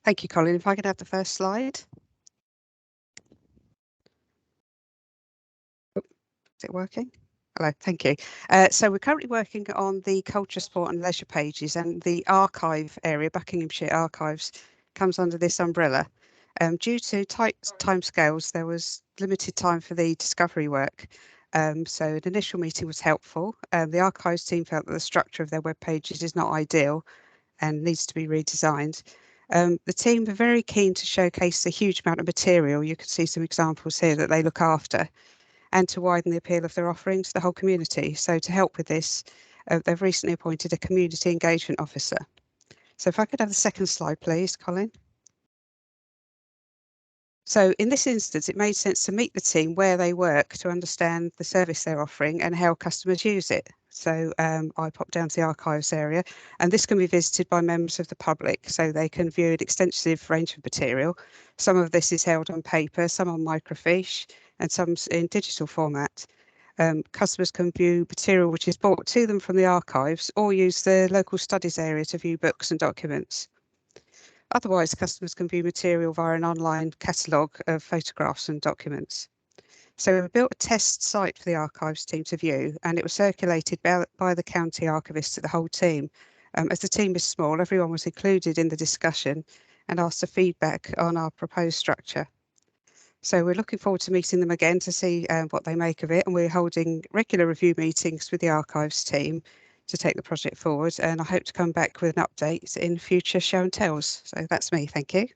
Thank you, Colin. If I could have the first slide. Is it working? Hello, thank you. So we're currently working on the culture, sport and leisure pages, and the archive area, Buckinghamshire Archives, comes under this umbrella. Due to tight timescales, there was limited time for the discovery work. So an initial meeting was helpful. The archives team felt that the structure of their web pages is not ideal and needs to be redesigned. The team are very keen to showcase the huge amount of material. You can see some examples here that they look after, and to widen the appeal of their offering to the whole community. So to help with this, they've recently appointed a community engagement officer. So if I could have the second slide, please, Colin. So in this instance, it made sense to meet the team where they work to understand the service they're offering and how customers use it. So I popped down to the archives area, and this can be visited by members of the public, so they can view an extensive range of material. Some of this is held on paper, some on microfiche, and some in digital format. Customers can view material which is brought to them from the archives, or use the local studies area to view books and documents. Otherwise, customers can view material via an online catalogue of photographs and documents. So we built a test site for the archives team to view, and it was circulated by the county archivist to the whole team. As the team is small, everyone was included in the discussion and asked for feedback on our proposed structure. So we're looking forward to meeting them again to see what they make of it, and we're holding regular review meetings with the archives team to take the project forward, and I hope to come back with an update in future show and tells. So that's me, thank you.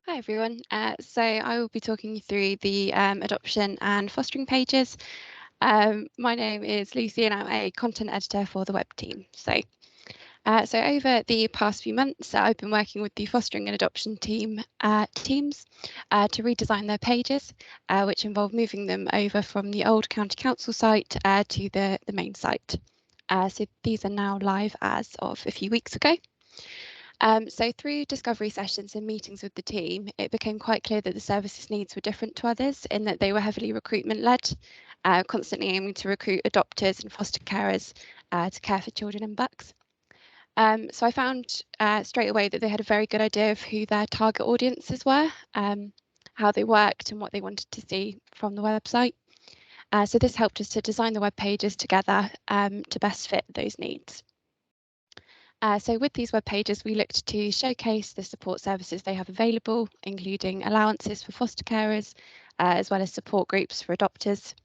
Hi everyone, so I will be talking you through the adoption and fostering pages. My name is Lucy and I'm a content editor for the web team. So over the past few months, I've been working with the fostering and adoption teams to redesign their pages, which involve moving them over from the old county council site to the main site. So these are now live as of a few weeks ago. So through discovery sessions and meetings with the team, it became quite clear that the services needs were different to others in that they were heavily recruitment led, constantly aiming to recruit adopters and foster carers to care for children in Bucks. So I found straight away that they had a very good idea of who their target audiences were, how they worked and what they wanted to see from the website. So this helped us to design the web pages together to best fit those needs. So with these web pages, we looked to showcase the support services they have available, including allowances for foster carers, as well as support groups for adopters.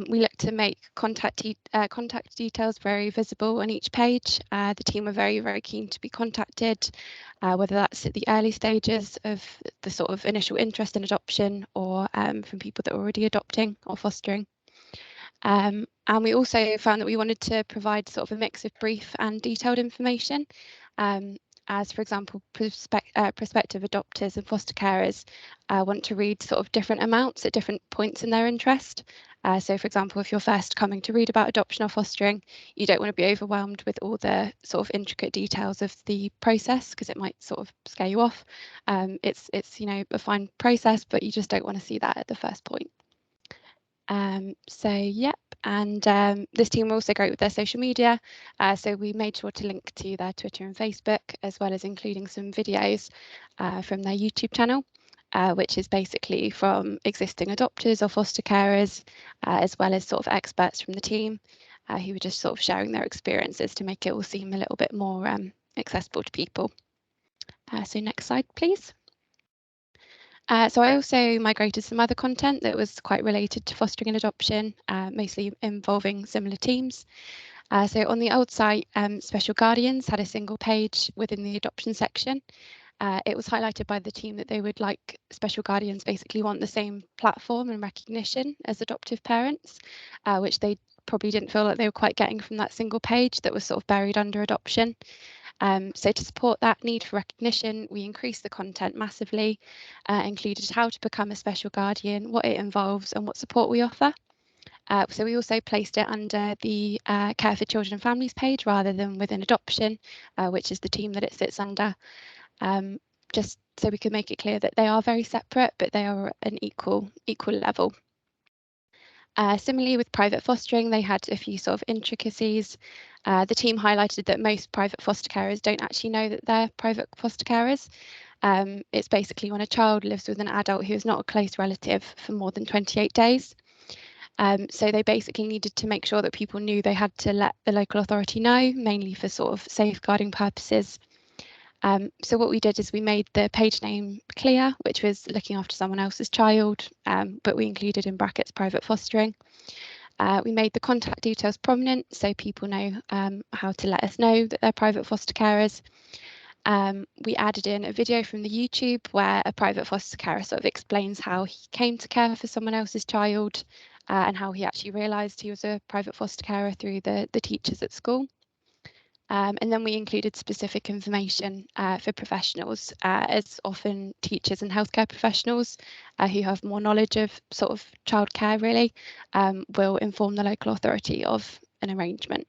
We looked to make contact details very visible on each page. The team were very, very keen to be contacted, whether that's at the early stages of the sort of initial interest in adoption or from people that are already adopting or fostering. And we also found that we wanted to provide sort of a mix of brief and detailed information, as for example, prospective adopters and foster carers want to read sort of different amounts at different points in their interest. So for example, if you're first coming to read about adoption or fostering, you don't want to be overwhelmed with all the sort of intricate details of the process because it might sort of scare you off. It's you know, a fine process, but you just don't want to see that at the first point. So yep, and this team were also great with their social media, so we made sure to link to their Twitter and Facebook, as well as including some videos from their YouTube channel, which is basically from existing adopters or foster carers, as well as sort of experts from the team who were just sort of sharing their experiences to make it all seem a little bit more accessible to people. So next slide, please. So I also migrated some other content that was quite related to fostering and adoption, mostly involving similar teams. So on the old site, Special Guardians had a single page within the adoption section. It was highlighted by the team that they would like Special Guardians basically want the same platform and recognition as adoptive parents, which they probably didn't feel like they were quite getting from that single page that was sort of buried under adoption. So to support that need for recognition, we increased the content massively, included how to become a special guardian, what it involves and what support we offer. So we also placed it under the Care for Children and Families page rather than within adoption, which is the team that it sits under, just so we can make it clear that they are very separate, but they are at an equal level. Similarly with private fostering, they had a few sort of intricacies. The team highlighted that most private foster carers don't actually know that they're private foster carers. It's basically when a child lives with an adult who is not a close relative for more than 28 days. So they basically needed to make sure that people knew they had to let the local authority know, mainly for sort of safeguarding purposes. So what we did is we made the page name clear, which was looking after someone else's child, but we included in brackets private fostering. We made the contact details prominent so people know how to let us know that they're private foster carers. We added in a video from the YouTube where a private foster carer sort of explains how he came to care for someone else's child and how he actually realised he was a private foster carer through the teachers at school. And then we included specific information for professionals, as often teachers and healthcare professionals who have more knowledge of sort of childcare really will inform the local authority of an arrangement.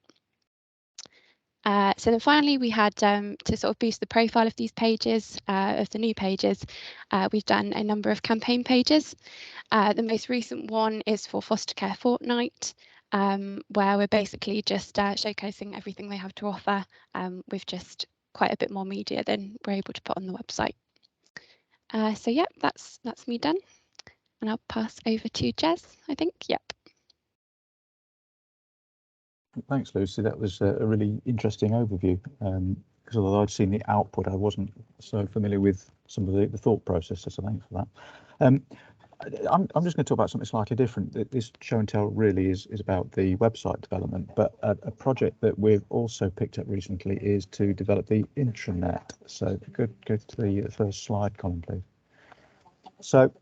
So then finally we had to sort of boost the profile of these pages, of the new pages, we've done a number of campaign pages. The most recent one is for Foster Care Fortnight, where we're basically just showcasing everything they have to offer with just quite a bit more media than we're able to put on the website. So yeah, that's me done. And I'll pass over to Jez, I think. Yep. Thanks, Lucy. That was a really interesting overview. Because although I'd seen the output, I wasn't so familiar with some of the thought processes. So thanks for that. I'm just going to talk about something slightly different. This show and tell really is about the website development, but a project that we've also picked up recently is to develop the intranet. So if you could go to the first slide, Colin, please. So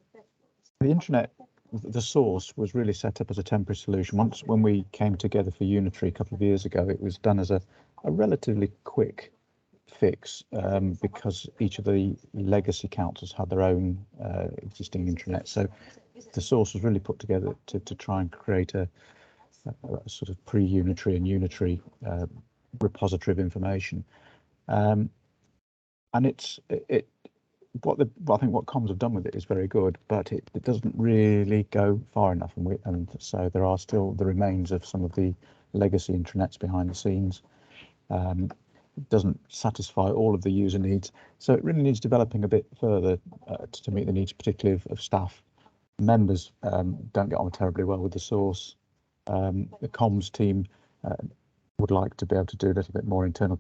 the intranet, the source was really set up as a temporary solution. When we came together for Unitary a couple of years ago, it was done as a relatively quick fix because each of the legacy councils had their own existing intranet. So the source was really put together to try and create a sort of pre-Unitary and Unitary repository of information. And I think what comms have done with it is very good, but it doesn't really go far enough, and so there are still the remains of some of the legacy intranets behind the scenes. It doesn't satisfy all of the user needs, so it really needs developing a bit further to meet the needs, particularly of staff. Members don't get on terribly well with the source. The comms team would like to be able to do a little bit more internal,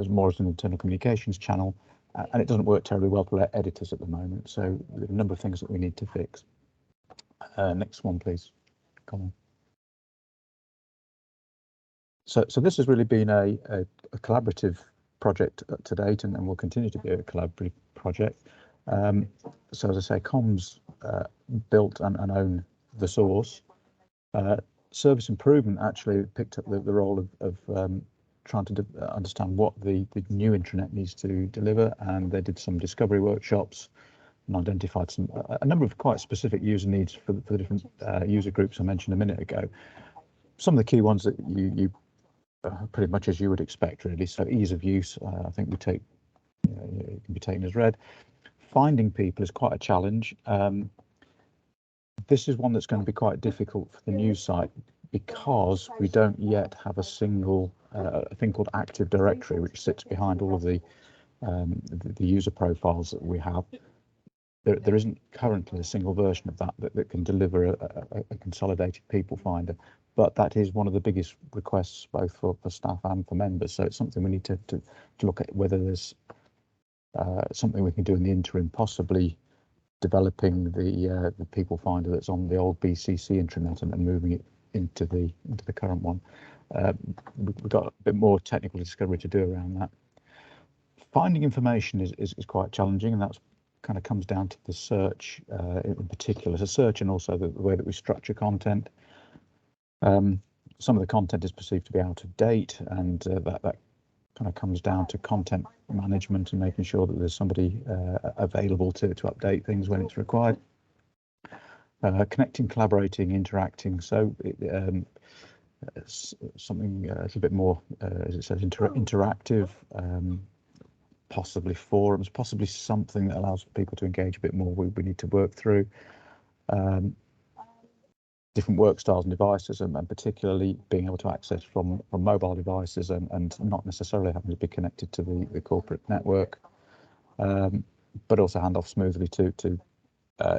more as an internal communications channel, and it doesn't work terribly well for editors at the moment. So there are a number of things that we need to fix. Next one, please, Colin. So this has really been a collaborative project to date, and will continue to be a collaborative project. So as I say, comms built and own the source. Service improvement actually picked up the role of trying to understand what the new intranet needs to deliver, and they did some discovery workshops and identified a number of quite specific user needs for the different user groups I mentioned a minute ago. Some of the key ones that you pretty much as you would expect, really. So ease of use, I think it can be taken as read. Finding people is quite a challenge. This is one that's going to be quite difficult for the new site because we don't yet have a single thing called Active Directory, which sits behind all of the user profiles that we have. There isn't currently a single version of that can deliver a consolidated people finder, but that is one of the biggest requests both for staff and for members. So it's something we need to look at, whether there's something we can do in the interim, possibly developing the people finder that's on the old BCC intranet and moving it into the current one. We've got a bit more technical discovery to do around that. Finding information is quite challenging, and that's kind of comes down to the search in particular. So search, and also the way that we structure content. Some of the content is perceived to be out of date, and that kind of comes down to content management and making sure that there's somebody available to update things when it's required. Connecting, collaborating, interacting. So something a little bit more, as it says, interactive. Possibly forums, possibly something that allows people to engage a bit more. We need to work through. different work styles and devices, and particularly being able to access from mobile devices and not necessarily having to be connected to the corporate network, but also hand off smoothly to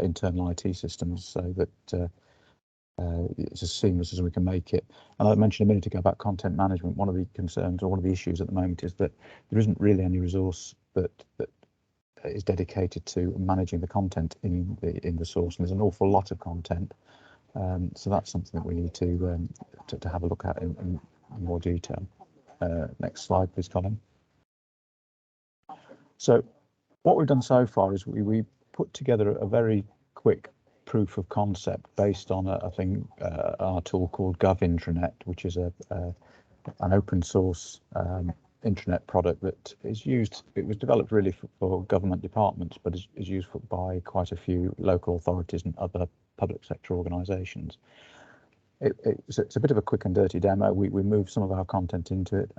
internal IT systems, so that it's as seamless as we can make it. And I mentioned a minute ago about content management. One of the concerns, or one of the issues at the moment, is that there isn't really any resource that is dedicated to managing the content in the source, and there's an awful lot of content. So that's something that we need to have a look at in more detail. Next slide, please, Colin. So what we've done so far is we put together a very quick proof of concept based on our tool called GovIntranet, which is an open source intranet product that is used. It was developed really for government departments, but is used by quite a few local authorities and other public sector organisations. It's a bit of a quick and dirty demo. We moved some of our content into it.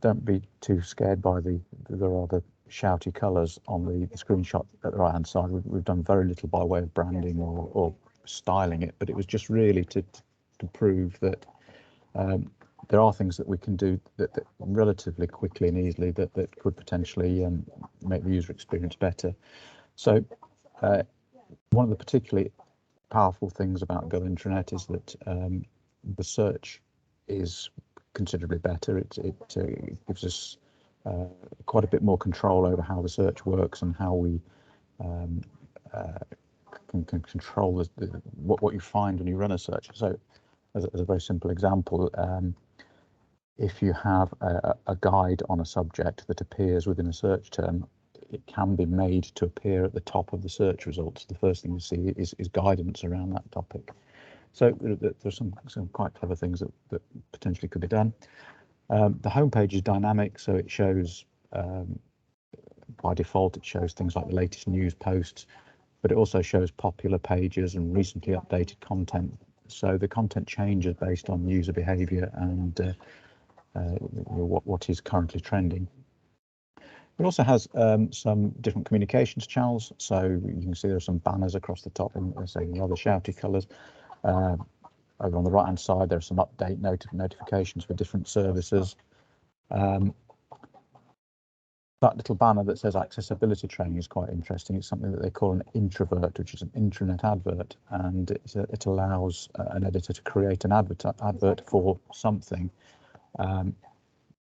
Don't be too scared by the rather shouty colours on the screenshot at the right hand side. We've done very little by way of branding or styling it, but it was just really to prove that there are things that we can do that relatively quickly and easily that could potentially make the user experience better. So one of the particularly powerful things about GovIntranet is that the search is considerably better. It gives us quite a bit more control over how the search works and how we can control what you find when you run a search. So as a very simple example, if you have a guide on a subject that appears within a search term, it can be made to appear at the top of the search results. The first thing you see is guidance around that topic. So there's some quite clever things that potentially could be done. The homepage is dynamic, so it shows, by default, it shows things like the latest news posts, but it also shows popular pages and recently updated content. So the content changes based on user behaviour and what is currently trending. It also has some different communications channels. So you can see there are some banners across the top in rather shouty colours. Over on the right hand side, there are some update notifications for different services. That little banner that says accessibility training is quite interesting. It's something that they call an introvert, which is an intranet advert, and it allows an editor to create an advert for something,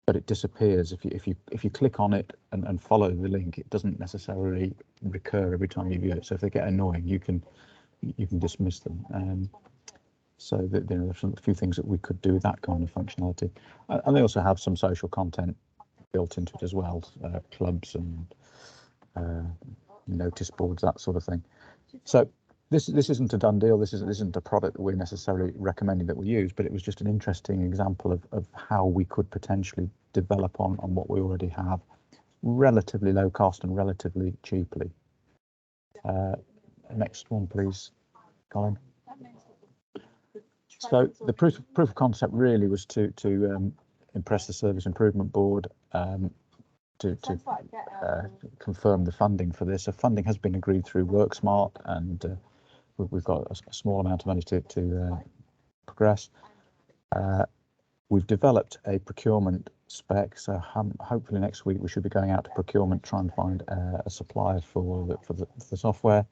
but it disappears if you click on it and follow the link. It doesn't necessarily recur every time you view it. So if they get annoying, you can dismiss them. So that, there's a few things that we could do with that kind of functionality, and they also have some social content built into it as well, clubs and notice boards, that sort of thing. So this isn't a done deal. This isn't a product that we're necessarily recommending that we use, but it was just an interesting example of how we could potentially develop on what we already have, relatively low cost and relatively cheaply. Next one, please, Colin. So the proof of concept really was to impress the Service Improvement Board, to confirm the funding for this. So funding has been agreed through WorkSmart, and we've got a small amount of money to progress. We've developed a procurement spec, so hopefully next week we should be going out to procurement, try and find a supplier for the software.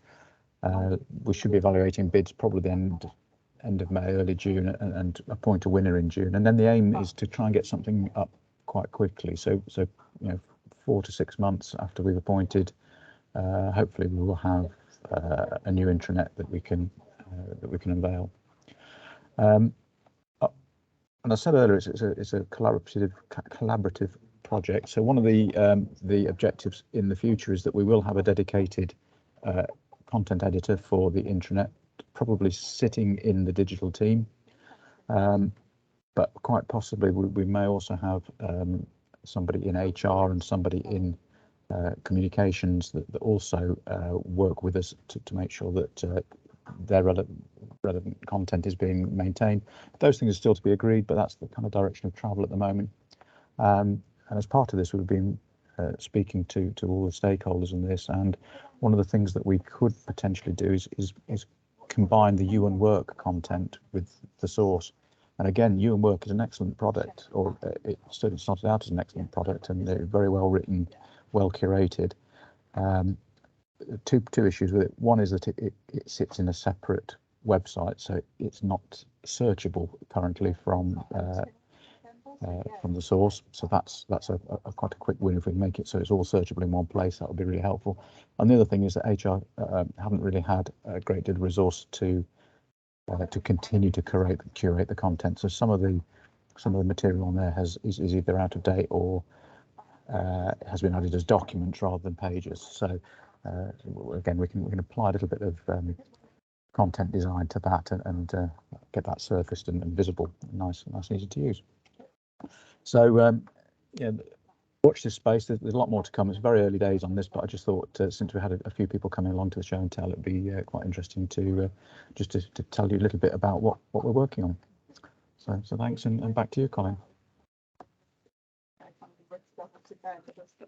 We should be evaluating bids probably the end of May, early June, and appoint a winner in June. And then the aim is to try and get something up quite quickly. So 4 to 6 months after we've appointed, hopefully we will have a new intranet that we can unveil. And I said earlier, it's a collaborative project. So one of the objectives in the future is that we will have a dedicated content editor for the intranet, probably sitting in the digital team, but quite possibly we may also have somebody in HR and somebody in communications that also work with us to make sure that their relevant content is being maintained. Those things are still to be agreed, but that's the kind of direction of travel at the moment. And as part of this, we've been speaking to all the stakeholders in this, and one of the things that we could potentially do is combine the You and Work content with the source. And again, You and Work is an excellent product, or it certainly started out as an excellent product, and they're very well written, well curated. Two issues with it. One is that it sits in a separate website, so it's not searchable currently from the source. So that's quite a quick win. If we can make it so it's all searchable in one place, that would be really helpful. And the other thing is that HR haven't really had a great deal of resource to continue to curate the content. So some of the material on there is either out of date or has been added as documents rather than pages. So again, we can apply a little bit of content design to that and get that surfaced and visible, nice and easy to use. So yeah, watch this space. There's a lot more to come. It's very early days on this, but I just thought since we had a few people coming along to the show and tell, it'd be quite interesting to just to tell you a little bit about what we're working on. So thanks, and back to you, Colin.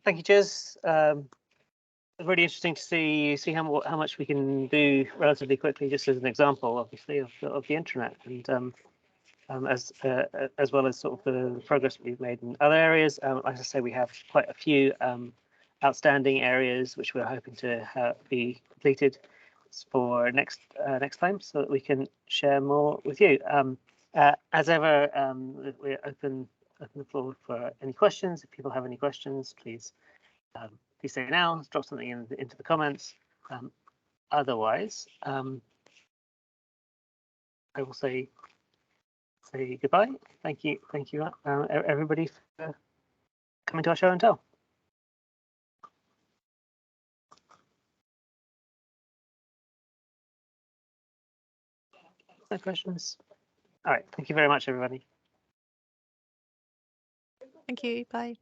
Thank you, Jez. Really interesting to see how much we can do relatively quickly, just as an example, obviously, of the intranet, and as well as sort of the progress we've made in other areas. Like I say, we have quite a few outstanding areas which we're hoping to be completed for next time, so that we can share more with you. As ever, we're open the floor for any questions. If people have any questions, please say now. Drop something into the comments. Otherwise, I will say goodbye. Thank you, everybody, for coming to our show and tell. No questions. All right. Thank you very much, everybody. Thank you. Bye.